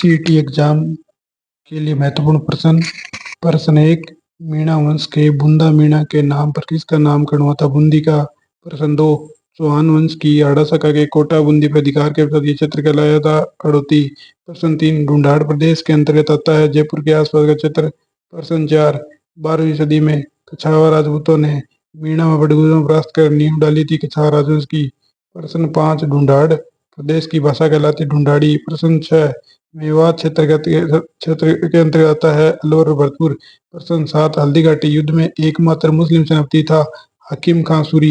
CET exam के लिए महत्वपूर्ण प्रश्न। प्रश्न 1, मीणा वंश के बुंदा मीणा के नाम पर किसका नामकरण हुआ था? बूंदी का। प्रश्न 2, चौहान वंश की आड़ा शाखा के कोटा बूंदी पर अधिकार के पश्चात ये क्षेत्र कहलाया था हड़ौती। प्रश्न 3, ढूंढाड़ प्रदेश के अंतर्गत आता है जयपुर के आसपास का क्षेत्र। प्रश्न 4, 12वीं सदी में कछावा राजपूतों ने मीणा में बड़गुजरों परास्त कर नींव डाली थी कछावा राजवंश की। प्रश्न 5, ढूंढाड़ प्रदेश की भाषा कहलाती ढूंढाड़ी। प्रश्न 6, मेवात क्षेत्र के अंतर्गत आता है अलवर और भरतपुर। प्रश्न 7, हल्दी घाटी युद्ध में एकमात्र मुस्लिम सेनापति था हकीम खां सूरी।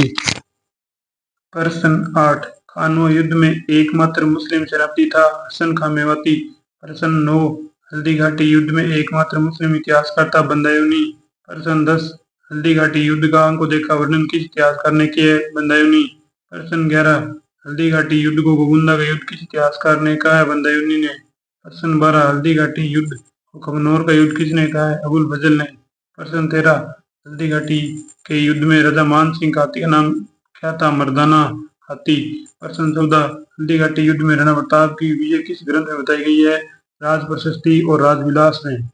प्रश्न 8, खानवा युद्ध में एकमात्र मुस्लिम सेनापति था हसन खां मेवाती। प्रश्न 9, हल्दी घाटी युद्ध में एकमात्र मुस्लिम इतिहासकार था बंदायूनी। प्रश्न 10, हल्दी घाटी युद्ध का आंखों देखा वर्णन किस इतिहासकार ने किया है? बंदायूनी। प्रश्न 11, हल्दी घाटी युद्ध को गोबुंदा का युद्ध किस इतिहासकार ने कहा है? बंदायूनी ने। प्रश्न 12, हल्दी घाटी युद्ध को खबनौर का युद्ध किसने कहा है? अबुल फजल ने। प्रश्न 13, हल्दी घाटी के युद्ध में राजा मान सिंह का हाथी का नाम क्या था? मर्दाना हाथी। प्रश्न 14, हल्दी घाटी युद्ध में राणा प्रताप की विजय किस ग्रंथ में बताई गई है? राज प्रशस्ति और राजविलास में।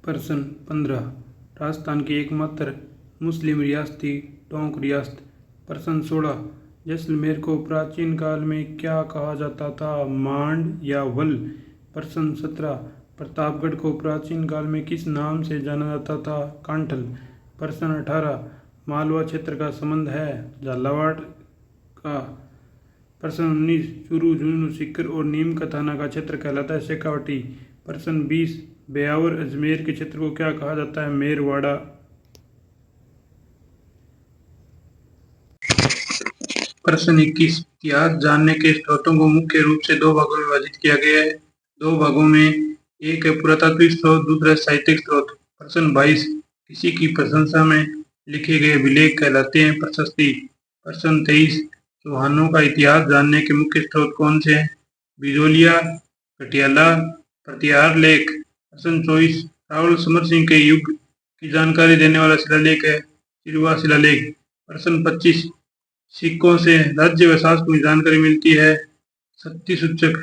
प्रश्न 15, राजस्थान की एकमात्र मुस्लिम रियासत थी टोंक रियासत। प्रश्न 16, जैसलमेर को प्राचीन काल में क्या कहा जाता था? मांड या वल। प्रश्न 17, प्रतापगढ़ को प्राचीन काल में किस नाम से जाना जाता था? कांठल। प्रश्न 18, मालवा क्षेत्र का संबंध है झालावाड़ का। प्रश्न 19, चूरू, झुंझुनू, सीकर और नीम का थाना का क्षेत्र कहलाता है शेखावाटी। प्रश्न 20, ब्यावर अजमेर के क्षेत्र को क्या कहा जाता है? मेरवाड़ा। प्रश्न 21, इतिहास जानने के स्रोतों को मुख्य रूप से दो भागों में विभाजित किया गया है। दो भागों में, एक है पुरातात्विक स्रोत, दूसरा साहित्यिक स्रोत। प्रश्न 22, किसी की प्रशंसा में लिखे गए अभिलेख कहलाते हैं प्रशस्ति। प्रश्न 23, चौहानों का इतिहास जानने के मुख्य स्रोत कौन से हैं? बिजोलिया, पटियाला, प्रतिहार लेख। प्रश्न 24, रावल समर सिंह के युग की जानकारी देने वाला शिलालेख है चिरवा शिलालेख। प्रश्न 25, सिक्कों से राज्य व शासकों की जानकारी मिलती है सत्ती सूचक।